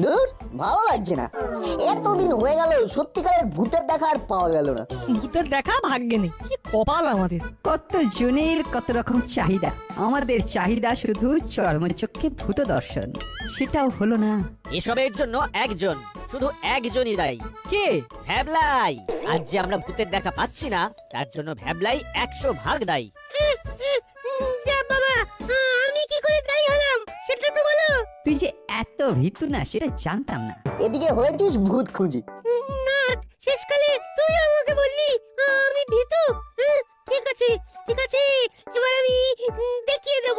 ধুর, ভালো লাগছে না। এতদিন হয়ে গেল সত্যিকারের ভূতের দেখা আর পাওয়া গেল না। ভূতের দেখা ভাগ্যে নেই, কি কপাল আমাদের। কত জনের কত রকম চাহিদা। আমাদের চাহিদা শুধু চর্মচক্ষে ভূত দর্শন, সেটাও হলো না। এসবের জন্য একজন, শুধু একজনই দায়ী। কে? ভ্যাবলাই। আজ যে আমরা ভূতের দেখা পাচ্ছি না, তার জন্য ভ্যাবলাই 100 ভাগ দায়ী। আমি কি করে দায়ী হলাম সেটা তো বলো। তুই যে এত ভীতু না সেটা জানতাম না। এদিকে হয়েছিস ভূত খুঁজি। না, শেষকালে তুই আমাকে বললি আমি ভীতু। ঠিক আছে ঠিক আছে, এবার আমি দেখিয়ে দেব।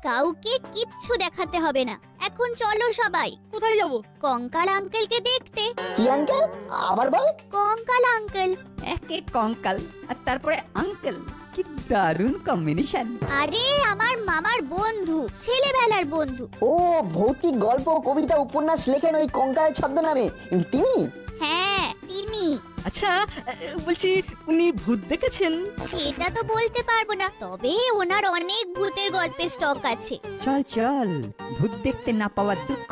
কাউকে কিচ্ছু দেখাতে হবে না। এখন চলো সবাই। কোথায় যাব? কঙ্কাল আঙ্কেলকে দেখতে। কি আঙ্কেল? আবার বল। কঙ্কাল আঙ্কেল। একে কঙ্কাল আর তারপরে আঙ্কেল, কি দারুণ কম্বিনেশন। আরে আমার মামার বন্ধু, ছেলেবেলার বন্ধু। ও, ভৌতিক গল্প, কবিতা, উপন্যাস লেখেন ওই কঙ্কালের ছদ্মনামে তিনি? হ্যাঁ তিনি। আচ্ছা, বলছি উনি ভূত দেখেছেন? সেটা তো বলতে পারবো না, তবে ওনার অনেক ভূতের গল্পের স্টক আছে। চল চল, ভূত দেখতে না পাওয়ার দুঃখ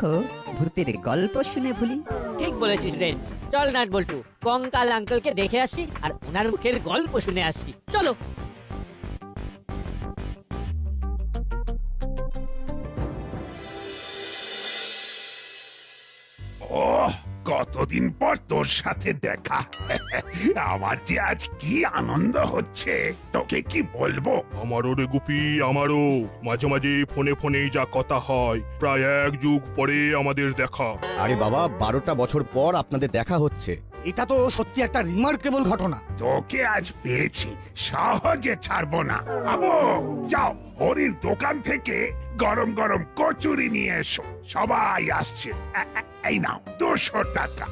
ভূতের গল্প শুনে ভুলি। ঠিক বলেছিস রেঞ্জ। চল নাট বল্টু, কঙ্কাল আঙ্কেলকে দেখে আসি আর ওনার মুখের গল্প শুনে আসি। চলো। ওহ, কতদিন পর তোর সাথে দেখা। আমার যে আজ কি আনন্দ হচ্ছে তোকে কি বলবো। আমারও রে গুপি, আমারও। মাঝে মাঝে ফোনে ফোনেই যা কথা হয়, প্রায় 1 যুগ পরে আমাদের দেখা। আরে বাবা, 12টা বছর পর আপনাদের দেখা হচ্ছে। এটা তো সত্যি একটা রিমার্কেবল ঘটনা। তোকে আজ পেয়েছি, সহজে ছাড়বো না। আবো, যাও হরির দোকান থেকে গরম গরম কচুরি নিয়ে এসো, সবাই আসছে। এই নাও 200 টাকা।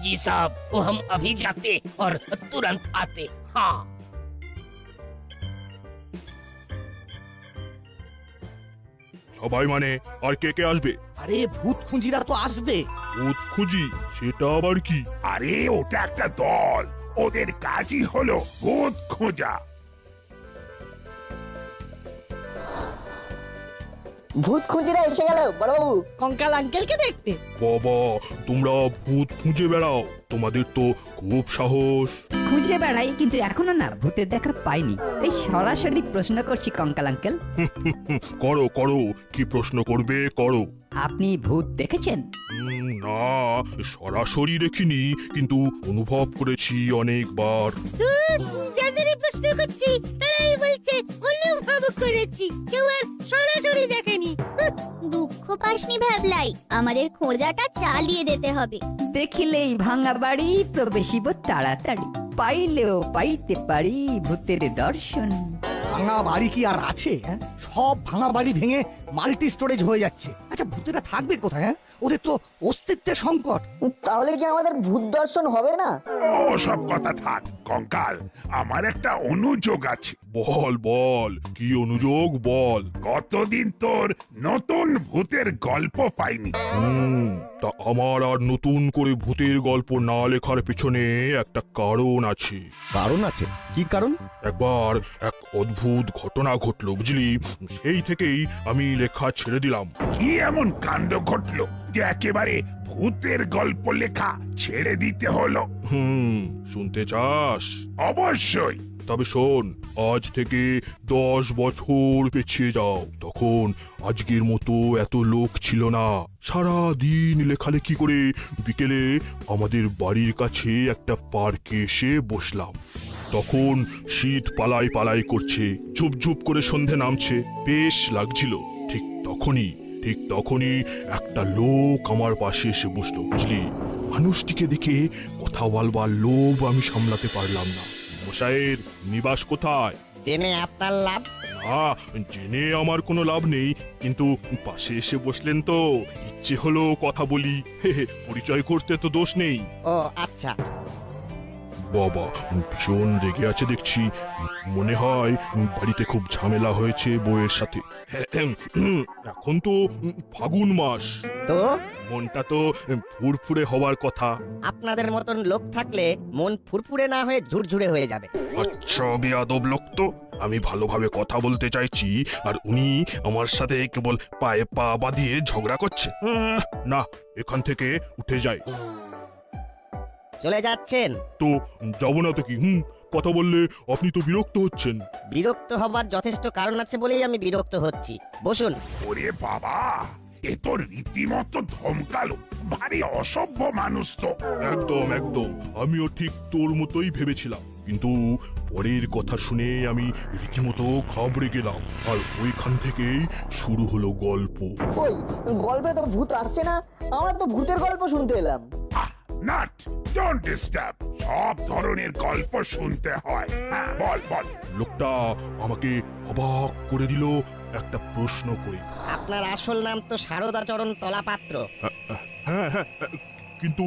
जी साहब, वो हम अभी जाते और तुरंत आते। हाँ। সবাই মানে? আর কে কে আসবে? আরে ভূত খুঁজিরা তো আসবে। ভূত খুঁজি? সেটা আবার কি? আরে ওটা একটা দল, ওদের কাজই হলো ভূত খোঁজা। ভূত খুঁজিরা এসে গেল বড়বাবু। কঙ্কাল আঙ্কেলকে দেখতে? বাবা, তোমরা ভূত খুঁজে বেড়াও? তোমাদের তো খুব সাহস। খুঁজে বেড়াই, কিন্তু এখনো না ভূতের দেখা পাইনি। এই সরাসরি প্রশ্ন করছি কঙ্কাল আঙ্কেল। করো করো, কি প্রশ্ন করবে করো। আপনি ভূত দেখেছেন? না, সরাসরি দেখিনি, কিন্তু অনুভব করেছি অনেকবার। যাদের প্রশ্ন করছি তারাই বলছে অনুভব করেছি, কেউ আর সরাসরি দেখেনি। দুঃখ পাসনি ভ্যাবলাই, আমাদের খোঁজাটা চালিয়ে যেতে হবে। দেখিলেই ভাঙা বাড়ি প্রবেশিব তাড়াতাড়ি, পাইলেও পাইতে পারি ভূতের দর্শন। ভাঙা বাড়ি কি আর আছে? সব ভাঙা বাড়ি ভেঙে মাল্টি স্টোরেজ হয়ে যাচ্ছে। আচ্ছা, ভূতেরা থাকবে কোথায়? ওদের তো অস্তিত্বের সংকট। তাহলে কি আমাদের ভূত দর্শন হবে না? ও সব কথা থাক কঙ্কাল, আমার একটা অনুযোগ আছে। বল বল, কি অনুযোগ বল। কতদিন তোর নতুন ভূতের গল্প পাইনি। তা আমার আর নতুন করে ভূতের গল্প না লেখার পেছনে একটা কারণ আছে। কারণ আছে? কি কারণ? একবার এক অদ্ভুত ঘটনা ঘটলো, বুঝলি? সেই থেকেই আমি লেখা ছেড়ে দিলাম। কি এমন কাণ্ড ঘটলো যে একেবারে ভূতের গল্প লেখা ছেড়ে দিতে হলো? শুনতে চাস? অবশ্যই। তবে শোন, আজ থেকে 10 বছর পেছিয়ে যাও। তখন আজকের মতো এত লোক ছিল না। সারা দিন লেখালেখি করে বিকেলে আমাদের বাড়ির কাছে একটা পার্কে এসে বসলাম। তখন শীত পালাই পালাই করছে, ঝুপ ঝুপ করে সন্ধে নামছে, বেশ লাগছিল। ঠিক তখনই একটা লোক আমার পাশে এসে বসলো, বুঝলি? মানুষটিকে দেখে কথা বলবার লোভ আমি সামলাতে পারলাম না। মশাইয়ের নিবাস কোথায়? জেনে আপনার লাভ? না, জেনে আমার কোনো লাভ নেই, কিন্তু পাশে এসে বসলেন তো ইচ্ছে হলো কথা বলি। পরিচয় করতে তো দোষ নেই। ও আচ্ছা। বাবা, ভীষণ রেগে আছে দেখছি। মনে হয় বাড়িতে খুব ঝামেলা হয়েছে বউয়ের সাথে। এখন তো ফাগুন মাস, তো মনটা তো ফুরফুরে হওয়ার কথা। আপনাদের মতন লোক থাকলে মন ফুরফুরে না হয়ে ঝুরঝুরে হয়ে যাবে। আচ্ছা বেয়াদব লোক তো। আমি ভালোভাবে কথা বলতে চাইছি আর উনি আমার সাথে কেবল পায়ে পা বাঁধিয়ে ঝগড়া করছে। না, এখান থেকে উঠে যাই। চলে যাচ্ছেন? তো যাবো না তো কি? কথা বললে আপনি তো বিরক্ত হচ্ছেন। বিরক্ত হবার যথেষ্ট কারণ আছে বলেই আমি বিরক্ত হচ্ছি। বসুন। ওরে বাবা, এ তো রীতিমতো ধমকালো, ভারী অসভ্য মানুষ তো। একদম একদম, আমিও ঠিক তোর মতোই ভেবেছিলাম, কিন্তু পরের কথা শুনে আমি রীতিমতো ঘাবড়ে গেলাম। আর ওইখান থেকেই শুরু হলো গল্প। ওই গল্পে তো ভূত আসছে না, আমরা তো ভূতের গল্প শুনতে এলাম। Nut, don't disturb. সব ধরনের গল্প শুনতে হয়। হ্যাঁ, বল বল। লোকটা আমাকে অবাক করে দিল একটা প্রশ্ন করে। আপনার আসল নাম তো শারদাচরণ তলাপাত্র। হ্যাঁ হ্যাঁ, কিন্তু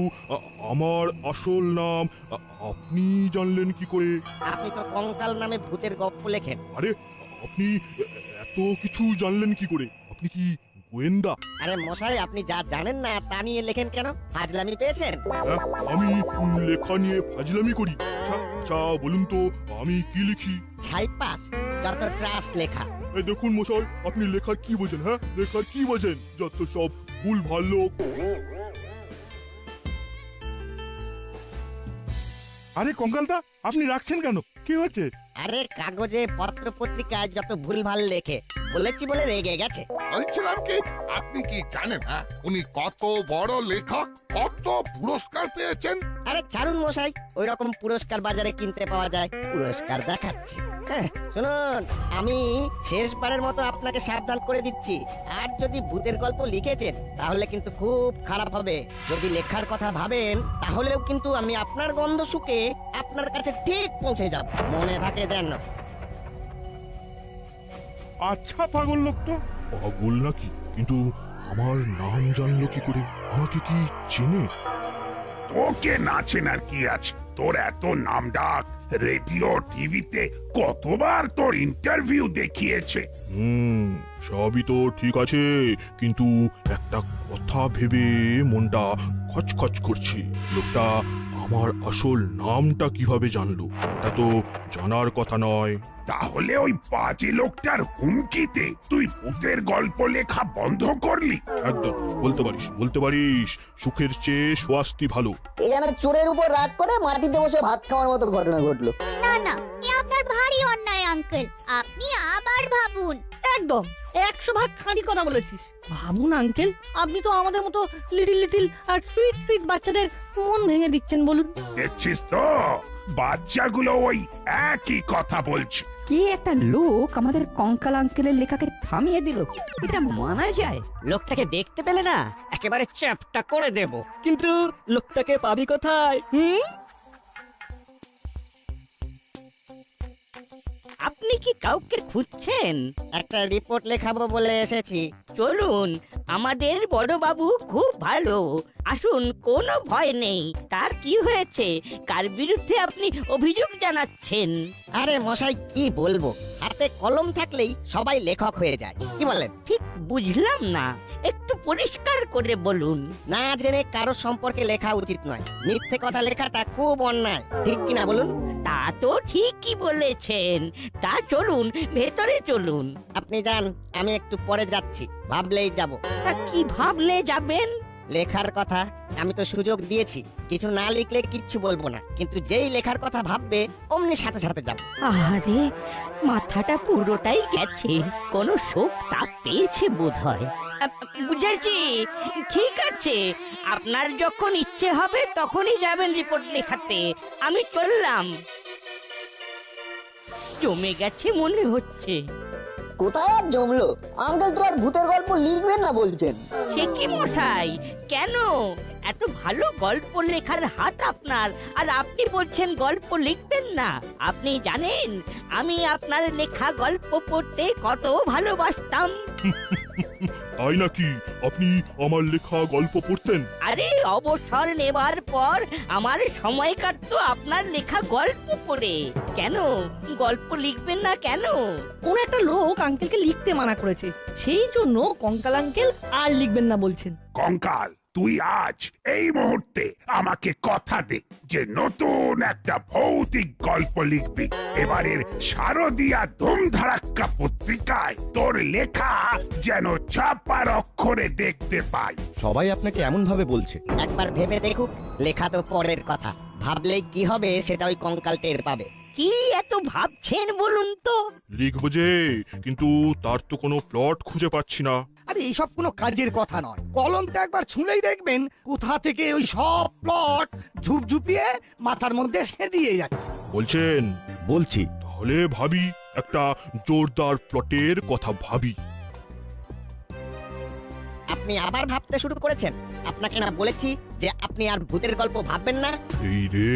আমার আসল নাম আপনি জানলেন কি করে? আপনি তো কঙ্কাল নামে ভূতের গল্প লেখেন। আরে, আপনি এত কিছু জানলেন কি করে? আপনি কি গোয়েন্দা? আরে মশাই, আপনি যা জানেন না তা নিয়ে লেখেন কেন? ফাজলামি পেয়েছেন? আমি লেখা নিয়ে ফাজলামি করি? আচ্ছা বলুন তো, আমি কি লিখি? ছাইপাস, যত ট্রাস লেখা। এই দেখুন মশাই, আপনি লেখার কি বোঝেন? হ্যাঁ, লেখার কি বোঝেন? যত সব ভুল ভাল লোক। আরে কঙ্কালদা, আপনি রাখছেন কেন? কি হচ্ছে? আরে কাগজে পত্র পত্রিকায় যত ভুলভাল লেখে, বলেছি বলে রেগে গেছে। বলছিলাম কি, আপনি কি জানেন উনি কত বড় লেখক, কত পুরস্কার পেয়েছেন? আরে ছাড়ুন মশাই, ওই রকম পুরস্কার বাজারে কিনতে পাওয়া যায়। পুরস্কার দেখাচ্ছি। শুনুন, আমি শেষবারের মতো আপনাকে সাবধান করে দিচ্ছি, আর যদি ভূতের গল্প লিখেছেন তাহলে কিন্তু খুব খারাপ হবে। যদি লেখার কথা ভাবেন তাহলেও কিন্তু আমি আপনার গন্ধ শুকে আপনার কাছে ঠিক পৌঁছে যাব, মনে থাকে যেন। আচ্ছা পাগল লোক তো। পাগল নাকি? কিন্তু আমার নাম জানলো কি করে? আমাকে কি চেনে? তোকে না চেনার কি আছে? তোর এত নাম ডাক, রেডিও টিভিতে কতবার তোর ইন্টারভিউ দেখিয়েছে। সবই তো ঠিক আছে, কিন্তু একটা কথা ভেবে মনটা খচখচ করছে। লোকটা আমার আসল নামটা কিভাবে জানলো? এটা তো জানার কথা নয়। তাহলে ওই বাজে লোকটার হুমকিতে তুই ভূতের গল্প লেখা বন্ধ করলি? একদম, বলতে পারিস সুখের চেয়ে স্বাস্তি ভালো। এই যেন চোরের উপর রাগ করে মাটিতে বসে ভাত খাওয়ার মতো ঘটনা ঘটলো। না না, এ আপনার ভারী অন্যায় আঙ্কেল, আপনি আবার ভাবুন। একদম 100 ভাগ খাঁটি কথা বলেছিস। ভাবুন আঙ্কেল, আপনি তো আমাদের মতো লিটিল আর সুইট বাচ্চাদের মন ভেঙে দিচ্ছেন। বলুন, দেখছিস তো বাচ্চাগুলো ওই একই কথা বলছে। কে একটা লোক আমাদের কঙ্কাল আঙ্কেলের লেখাকে থামিয়ে দিল, এটা মানা যায়? লোকটাকে দেখতে পেলে না একেবারে চ্যাপটা করে দেব। কিন্তু লোকটাকে পাবি কোথায়? আপনি কি কাউকে খুঁজছেন? একটা রিপোর্ট লেখাবো বলে এসেছি। চলুন, আমাদের বড় বাবু খুব ভালো। আসুন, কোনো ভয় নেই। তার কি হয়েছে? কার বিরুদ্ধে আপনি অভিযোগ জানাচ্ছেন? আরে মশাই, কি বলবো, হাতে কলম থাকলেই সবাই লেখক হয়ে যায়, কি বলেন? ঠিক বুঝলাম না, একটু পরিষ্কার করে বলুন। না জেনে কারো সম্পর্কে লেখা উচিত নয়। মিথ্যে কথা লেখাটা খুব অন্যায়, ঠিক কিনা বলুন? তা তো ঠিকই বলেছেন। তা চলুন, ভেতরে চলুন। আপনি যান, আমি একটু পরে যাচ্ছি। ভাবলেই যাব। তা কি ভাবলে যাবেন? লেখার কথা। আমি তো সুযোগ দিয়েছি, কিছু না লিখলে কিচ্ছু বলবো না, কিন্তু যেই লেখার কথা ভাববে অমনি সাথে সাথে যাব। আরে, মাথাটা পুরোটাই গেছে। কোনো শোক তাপ পেয়েছে বোধহয়। বুঝেছি, ঠিক আছে। আপনার যখন ইচ্ছে হবে তখনই যাবেন রিপোর্ট লেখাতে। আমি চললাম। জমে গেছে মনে হচ্ছে। কোথায় আর জমলো? আঙ্কেল তো আর ভূতের গল্প লিখবেন না বলছেন। সে কি মশাই, কেন? এত ভালো গল্প লেখার হাত আপনার, আর আপনি বলছেন গল্প লিখবেন না? আপনি জানেন আমি আপনার লেখা গল্প পড়তে কত ভালোবাসতাম। তাই নাকি আপনি আমার লেখা গল্প পড়তেন? আরে অবসর নেবার পর আমার সময় কাটতো আপনার লেখা গল্প পড়ে। কেন গল্প লিখবেন না কেন? কোন একটা লোক আঙ্কেলকে লিখতে মানা করেছে, সেই জন্য কঙ্কাল আঙ্কেল আর লিখবেন না বলছেন। কঙ্কাল, তুই আজ এই মুহূর্তে আমাকে কথা দে যে নতুন একটা ভৌতিক গল্প লিখবি। এবারের শারদিয়া ধুমধারাক্কা পত্রিকায় তোর লেখা যেন ছাপার অক্ষরে দেখতে পাই। সবাই আপনাকে এমন ভাবে বলছে। একবার ভেবে দেখুক, লেখা তো পরের কথা, ভাবলেই কি হবে সেটা ওই কঙ্কাল টের পাবে। কি এত ভাবছেন বলুন তো? লিখবো যে, কিন্তু তার তো কোনো প্লট খুঁজে পাচ্ছি না। আরে এইসব কোনো কাজের কথা নয়, কলমটা একবার ছুঁলেই দেখবেন কোথা থেকে ওই সব প্লট ঝুপঝুপিয়ে মাথার মধ্যে সেদিয়ে যাচ্ছে। বলছেন? বলছি। তাহলে ভাবি, একটা জোরদার প্লটের কথা ভাবি। আপনি আবার ভাবতে শুরু করেছেন? আপনাকে না বলেছি যে আপনি আর ভূতের গল্প ভাববেন না? এই রে,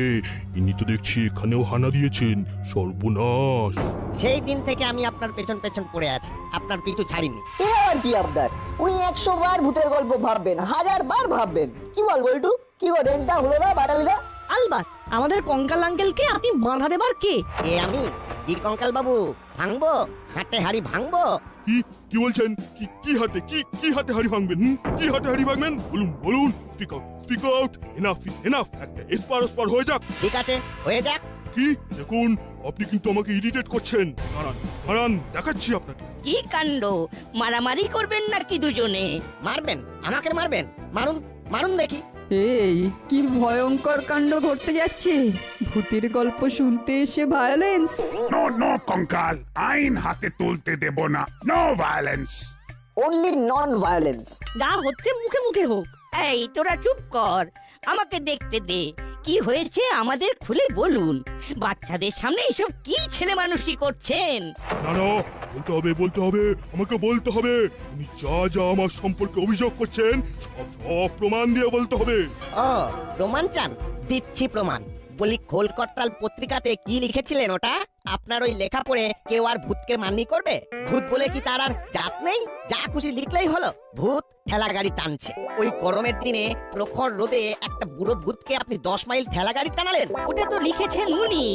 ইনি তো দেখছি এখানেও হানা দিয়েছেন। সর্বনাশ! সেই দিন থেকে আমি আপনার পেছন পেছন পড়ে আছি, আপনার পিছু ছাড়িনি। এ আর কি আবদার? উনি 100 বার ভূতের গল্প ভাববেন, 1000 বার ভাববেন। কি বল বল্টু? কি গো রেঞ্জটা হলো না বাটালিদা? আলবাত, আমাদের কঙ্কাল আঙ্কেলকে আপনি বাধা দেবার কে? এ আমি? কি কঙ্কাল বাবু, ভাঙবো? হাটে হাড়ি ভাঙবো? কি বলছেন? কি হাতে কি হাতে হাড়ি ভাঙবেন? কি হাতে হাড়ি ভাঙবেন? বলুন। Speak out. Enough is enough. একটা এসপার ওসপার হয়ে যাক। ঠিক আছে, হয়ে যাক। কি দেখুন, আপনি কিন্তু আমাকে ইরিটেট করছেন। হারান দেখাচ্ছি আপনাকে। কি কাণ্ড! মারামারি করবেন নাকি দুজনে? মারবেন? আমাকে মারবেন? মারুন দেখি। এই কি ভয়ঙ্কর কাণ্ড ঘটতে যাচ্ছে! ভূতের গল্প শুনতে এসে ভায়োলেন্স? নো কঙ্কাল, আইন হাতে তুলতে দেব না। No violence. Only non violence. যা হচ্ছে মুখে মুখে হোক। এই তোরা চুপ কর, আমাকে দেখতে দে। কি হয়েছে আমাদের খুলে বলুন। বাচ্চাদের সামনে এসব কি ছেলে মানুষই করছেন? না, বলতে হবে, আমাকে বলতে হবে। উনি যা আমার সম্পর্কে অভিযোগ করছেন সব প্রমাণ দিয়ে বলতে হবে। ও, প্রমাণ চান? দিচ্ছি প্রমাণ। বলি, খোলকর্তাল পত্রিকাতে কি লিখেছিলেন ওটা? আপনার ওই লেখা পড়ে কেউ আর ভূতকে মান্যি করবে? ভূত বলে কি তার আর জাত নেই? যা খুশি লিখলেই হলো। ভূত ঠেলা গাড়ি টানছে। ওই গরমের দিনে প্রখর রোদে একটা বুড়ো ভূতকে আপনি 10 মাইল ঠেলা গাড়ি টানালেন? ওটা তো লিখেছেন উনি,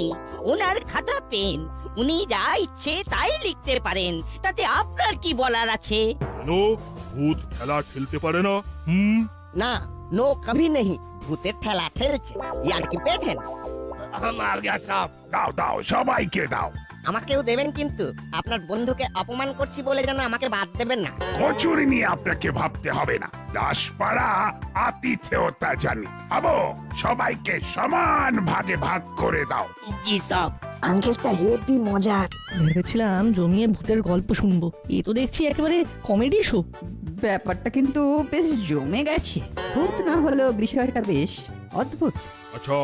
ওনার খাতা পেন। উনি যা ইচ্ছে তাই লিখতে পারেন, তাতে আপনার কি বলার আছে? কেন ভূত ঠেলা ঠেলতে পারে না? না, নো কভি নেই। ভূতের ঠেলা ঠেলছে। ইয়ার কি পেয়েছেন? দাও সবাইকে দাও। আমাকেও দেবেন, কিন্তু আপনার বন্ধুকে অপমান করছি বলে যেন আমাকে বাদ দেবেন না। কচুরি নিয়ে আপনাকে ভাবতে হবে না। দাসপাড়া আতিথেয়তা জানি। আবো, সবাইকে সমান ভাগে ভাগ করে দাও। জি সব। আঙ্কেলটা হেভি মজার। ভেবেছিলাম জমিয়ে ভূতের গল্প শুনবো, এ তো দেখছি একেবারে কমেডি শো। ব্যাপারটা কিন্তু বেশ জমে গেছে। ভূত না হলেও বিষয়টা বেশ অদ্ভুত। আচ্ছা,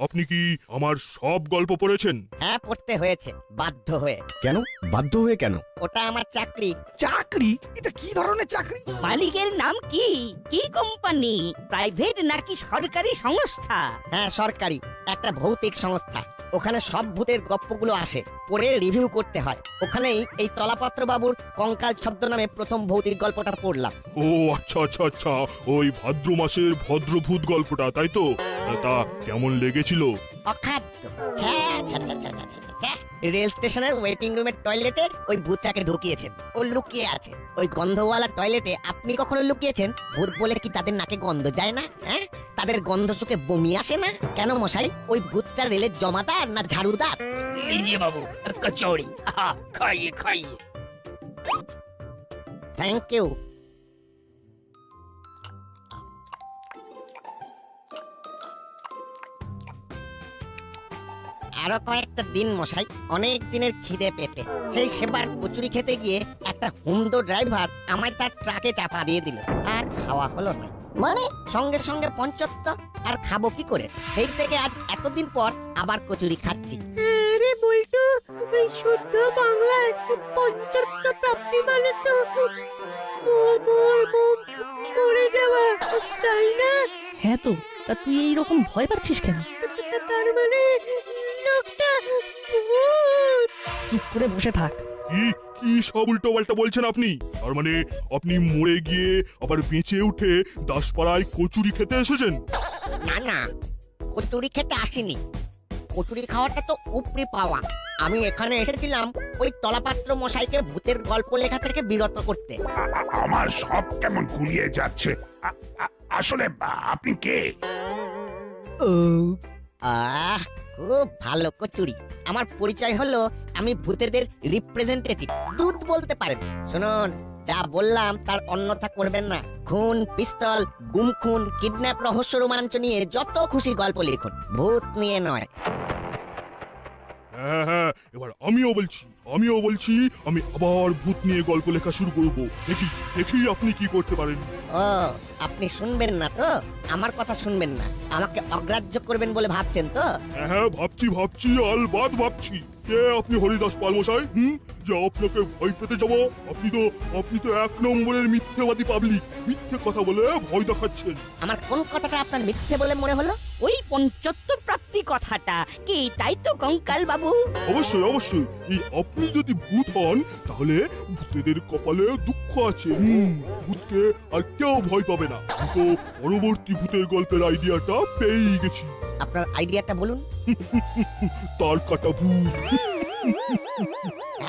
আপনি কি আমার সব গল্প পড়েছেন? হ্যাঁ, পড়তে হয়েছে, বাধ্য হয়ে। কেন বাধ্য হয়ে কেন? ওটা আমার চাকরি। চাকরি? এটা কি ধরনের চাকরি? মালিকের নাম কি? কি কোম্পানি? প্রাইভেট নাকি সরকারি সংস্থা? হ্যাঁ, সরকারি একটা ভৌতিক সংস্থা। ওখানে সব ভূতের গল্পগুলো আসে, পড়ে রিভিউ করতে হয়। ওখানেই এই তলাপত্র বাবুর কঙ্কাল শব্দ নামে প্রথম ভৌতিক গল্পটা পড়লাম। ও আচ্ছা, ওই ভাদ্র মাসের ভদ্রভূত গল্পটা, তাই তো? তা কেমন লেগেছিল? অখাদ্য। রেল স্টেশনের ওয়েটিং রুমের টয়লেটে ওই ভূতটাকে ঢুকিয়েছেন। ও লুকিয়ে আছে। ওই গন্ধওয়ালা টয়লেটে আপনি কখনো লুকিয়েছেন? ভূত বলে কি তাদের নাকে গন্ধ যায় না? হ্যাঁ, তাদের গন্ধ চোখে বমি আসে না? কেন মশাই, ওই ভূতটা রেলের জমাদার না ঝাড়ুদার? लीजिए बाबू कचौड़ी। खाइए। Thank you. আরো কয়েকটা দিন মশাই, অনেক দিনের খিদে পেটে। সেই সেবার কচুরি খেতে গিয়ে একটা হুমদো ড্রাইভার আমায় তার ট্রাকে চাপা দিয়ে দিল। আর খাওয়া হলো না। মানে সঙ্গে সঙ্গে পঞ্চত্ব। আর খাবো কি করে? সেই থেকে আজ এতদিন পর আবার কচুরি খাচ্ছি। আরে বল্টু, ওই শুদ্ধ বাংলায় পঞ্চত্ব প্রাপ্তি মানে তো মরে যাওয়া, তাই না? হ্যাঁ তো, তা তুই এইরকম ভয় পাচ্ছিস কেন? তার মানে লোকটা ভূত। চুপ করে বসে থাক। কি কি সব উল্টো পাল্টা বলছেন আপনি? তার মানে আপনি মরে গিয়ে আবার বেঁচে উঠে দাসপাড়ায় কচুরি খেতে এসেছেন? না না, কচুরি খেতে আসিনি। কচুরি খাওয়াটা তো উপরি পাওয়া। আমি এখানে এসেছিলাম ওই তলাপাত্র মশাইকে ভূতের গল্প লেখা থেকে বিরত করতে। আমার সব কেমন গুলিয়ে যাচ্ছে। আসলে আপনি কে? খুব ভালো কচুরি। আমার পরিচয় হলো আমি ভূতেদের রিপ্রেজেন্টেটিভ, দুধ বলতে পারেন। শুনুন, যা বললাম তার অন্যথা করবেন না। খুন, পিস্তল, গুম খুন, কিডন্যাপ, রহস্য রোমাঞ্চ নিয়ে যত খুশি গল্প লিখুন, ভূত নিয়ে নয়। হ্যাঁ হ্যাঁ, এবার আমিও বলছি আমি আবার ভূত নিয়ে গল্প লেখা শুরু করব। দেখি আপনি কি করতে পারেন। ও, আপনি শুনবেন না তো? আমার কথা শুনবেন না, আমাকে অগ্রাহ্য করবেন বলে ভাবছেন তো? হ্যাঁ, ভাবছি আলবাত ভাবছি। কে আপনি হরিদাস পালমশাই? যে আপনাকে ভয় পেতে যাব? আপনি তো 1 নম্বরের মিথ্যেবাদী পাবলিক। মিথ্যে কথা বলে ভয় দেখাচ্ছেন। আমার কোন কথাটা আপনার মিথ্যে বলে মনে হলো? ওই পঞ্চত্তর প্রাপ্তি কথাটা কি, তাই তো কঙ্কাল বাবু? অবশ্যই। এই আপনি যদি ভূত হন তাহলে ভূতেদের কপালে দুঃখ আছে। ভূতকে আর কেউ ভয় পাবে না। তো পরবর্তী ভূতের গল্পের আইডিয়াটা পেয়েই গেছি। আপনার আইডিয়াটা বলুন। তার কাটা ভূত।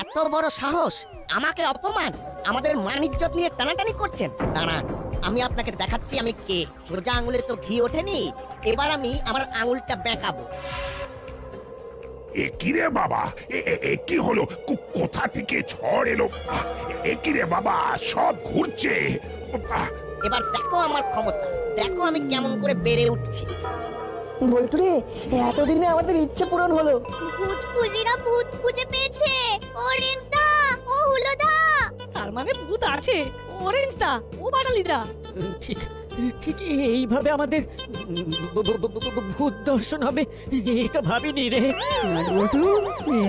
এত বড় সাহস! আমাকে অপমান, আমাদের মান-ইজ্জত নিয়ে টানাটানি করছেন। দাঁড়ান, আমি আপনাকে দেখাচ্ছি আমি কে। সোজা আঙুলে তো ঘি ওঠেনি, এবার আমি আমার আঙুলটা বেঁকাবো। এ কি রে বাবা, এ কি হলো? কোথা থেকে ঝড় এলো? এ কি রে বাবা, সব ঘুরছে। এবার দেখো আমার ক্ষমতা, দেখো আমি কেমন করে বেড়ে উঠছি। বল্টু রে, এতদিনে আমাদের ইচ্ছে পূরণ হলো। ভূত খুঁজিরা ভূত খুঁজে পেয়েছে। অরেঞ্জ দা, ও হুলো দা। তার মানে ভূত আছে। অরেঞ্জ দা, ও বাটালিদা। ঠিক ঠিক এইভাবে আমাদের ভূত দর্শন হবে এটা ভাবিনি রে। বল্টু,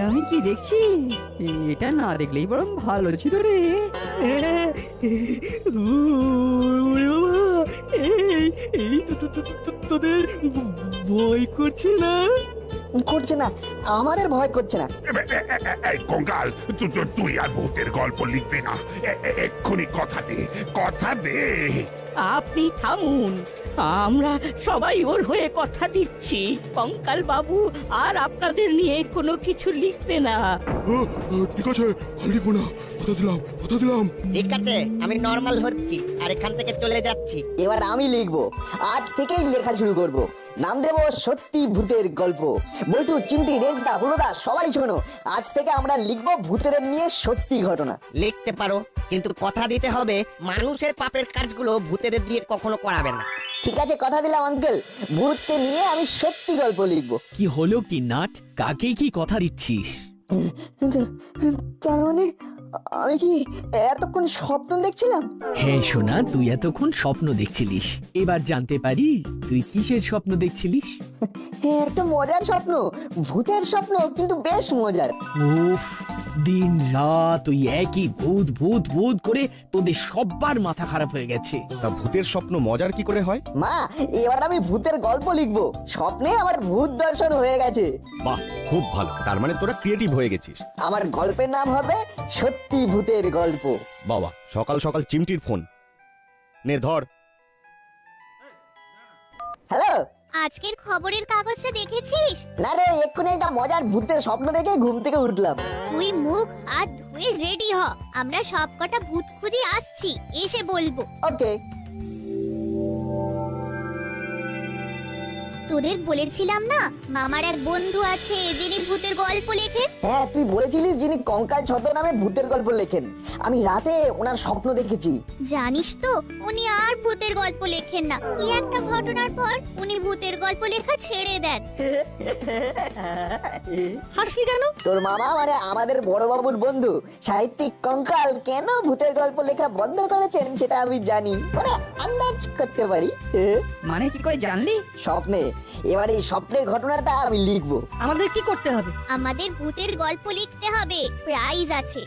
আমি কি দেখছি? এটা না দেখলেই বরং ভালো ছিল রে। এই তোদের ভয় করছে না? করছে না, আমাদের ভয় করছে না। এই কঙ্কাল, তুই আর ভূতের গল্প লিখবি না। এক্ষুনি কথা দে। আপনি থামুন, আমরা সবাই ওর হয়ে কথা দিচ্ছি। কঙ্কাল বাবু আর আপনাদের নিয়ে কোনো কিছু লিখবে না। ঠিক আছে, আর লিখবো না, কথা দিলাম। ঠিক আছে, আমি নরমাল হচ্ছি আর এখান থেকে চলে যাচ্ছি। এবার আমি লিখবো, আজ থেকেই লেখা শুরু করব। নাম দেব সত্যি ভূতের গল্প। বল্টু, চিমটি, রেজদা, হুলোদা সবাই শোনো, আজ থেকে আমরা লিখবো ভূতের নিয়ে সত্যি ঘটনা। লিখতে পারো, কিন্তু কথা দিতে হবে মানুষের পাপের কাজগুলো ভূতেদের দিয়ে কখনো করাবে না। ঠিক আছে, কথা দিলাম আঙ্কেল, ভূতকে নিয়ে আমি সত্যি গল্প লিখবো। কি হলো কি নাট, কাকে কি কথা দিচ্ছিস? তার মানে আমি কি এতক্ষণ স্বপ্ন দেখছিলাম? হ্যাঁ সোনা, তুই এতক্ষণ স্বপ্ন দেখছিলিস। এবার জানতে পারি তুই কিসের স্বপ্ন দেখছিলিস? হ্যাঁ, একটা মজার স্বপ্ন, ভূতের স্বপ্ন, কিন্তু বেশ মজার। উফ, দিন রাত ওই একই ভূত ভূত ভূত করে তোদের সবার মাথা খারাপ হয়ে গেছে। তা ভূতের স্বপ্ন মজার কি করে হয়? মা, এবার আমি ভূতের গল্প লিখবো। স্বপ্নে আমার ভূত দর্শন হয়ে গেছে। বাহ, খুব ভালো। তার মানে তোরা ক্রিয়েটিভ হয়ে গেছিস। আমার গল্পের নাম হবে সত্যি ভূতের গল্প। বাবা, সকাল সকাল চিমটির ফোন। নে ধর। হ্যালো, আজকের খবরের কাগজটা দেখেছিস? না রে, এক্ষুনি একটা মজার ভূতের স্বপ্ন দেখে ঘুম থেকে উঠলাম। তুই মুখ হাত ধুয়ে রেডি হ, আমরা সবকটা ভূত খুঁজে আসছি, এসে বলবো। ওকে। তোদের বলেছিলাম না মামার এক বন্ধু আছে যিনি ভূতের গল্প লেখেন? হ্যাঁ, তুই বলেছিলিস যিনি কঙ্কাল ছদ্মনামে ভূতের গল্প লেখেন। আমি রাতে ওনার স্বপ্ন দেখেছি। জানিস তো, উনি আর ভূতের গল্প লেখেন না। কি একটা ঘটনার পর উনি ভূতের গল্প লেখা ছেড়ে দেন। হাসলি কেন? তোর মামা মানে আমাদের বড় বাবুর বন্ধু সাহিত্যিক কঙ্কাল কেন ভূতের গল্প লেখা বন্ধ করেছেন সেটা আমি জানি, মানে আন্দাজ করতে পারি। মানে কি করে জানলি? স্বপ্নে। এবার এই স্বপ্নের ঘটনাটা আমি লিখবো। আমাদের কি করতে হবে? আমাদের ভূতের গল্প লিখতে হবে, প্রাইজ আছে।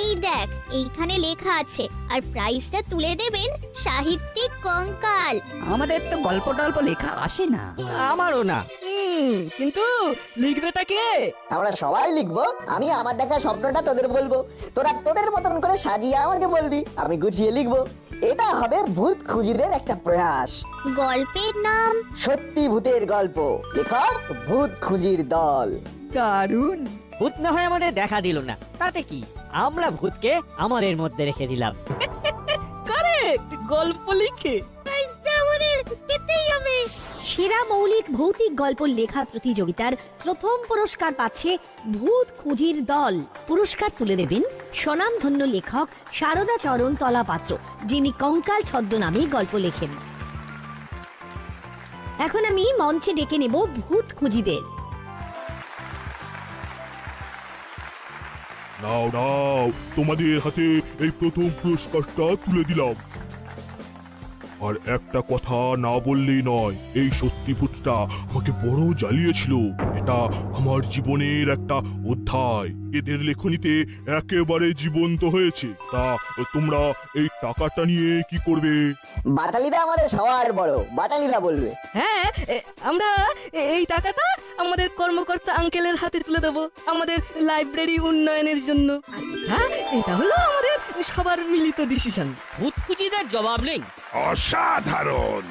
এই দেখ, এইখানে লেখা আছে, আর প্রাইজটা তুলে দেবেন সাহিত্যিক কঙ্কাল। আমাদের তো গল্প টল্প লেখা আসে না। আমারও না। কিন্তু লিখবেটা কে? আমরা সবাই লিখবো। আমি আমার দেখা স্বপ্নটা তোদের বলবো, তোরা তোদের মতন করে সাজিয়ে আমাকে বলবি, আমি গুছিয়ে লিখবো। এটা হবে ভূত খুঁজিদের একটা প্রয়াস। গল্পের নাম সত্যি ভূতের গল্প, লেখক ভূত খুঁজির দল। দারুণ। ভূত না হয় আমাদের দেখা দিল না, তাতে কি? আমরা ভূতকে আমাদের মধ্যে রেখে দিলাম। কারেক্ট, গল্প লিখে প্রাইজটা আমাদের পেতেই হবে। সেরা মৌলিক ভৌতিক গল্প লেখা প্রতিযোগিতার প্রথম পুরস্কার পাচ্ছে ভূত খুঁজির দল। পুরস্কার তুলে দেবেন স্বনামধন্য লেখক সারদা চরণ তলাপাত্র, যিনি কঙ্কাল ছদ্মনামে গল্প লেখেন। এখন আমি মঞ্চে ডেকে নেব ভূত খুঁজিদের। নাও নাও, তোমাদের হাতে এই প্রথম পুরস্কারটা তুলে দিলাম। আর একটা কথা না বললেই নয়, এই সত্যি ভূতটা আমাকে বড় জ্বালিয়েছিল। এটা আমার জীবনের একটা অধ্যায়, এদের লেখনীতে একেবারে জীবন্ত হয়েছে। তা তোমরা এই টাকাটা নিয়ে কি করবে? বাটালিদা আমাদের সবার বড়, বাটালিদা বলবে। হ্যাঁ, আমরা এই টাকাটা আমাদের কর্মকর্তা আঙ্কেলের হাতে তুলে দেব আমাদের লাইব্রেরি উন্নয়নের জন্য। হ্যাঁ, এটা হলো আমাদের সবার মিলিত ডিসিশন। ভূত খুঁজিদের জবাব নেই। অসাধারণ।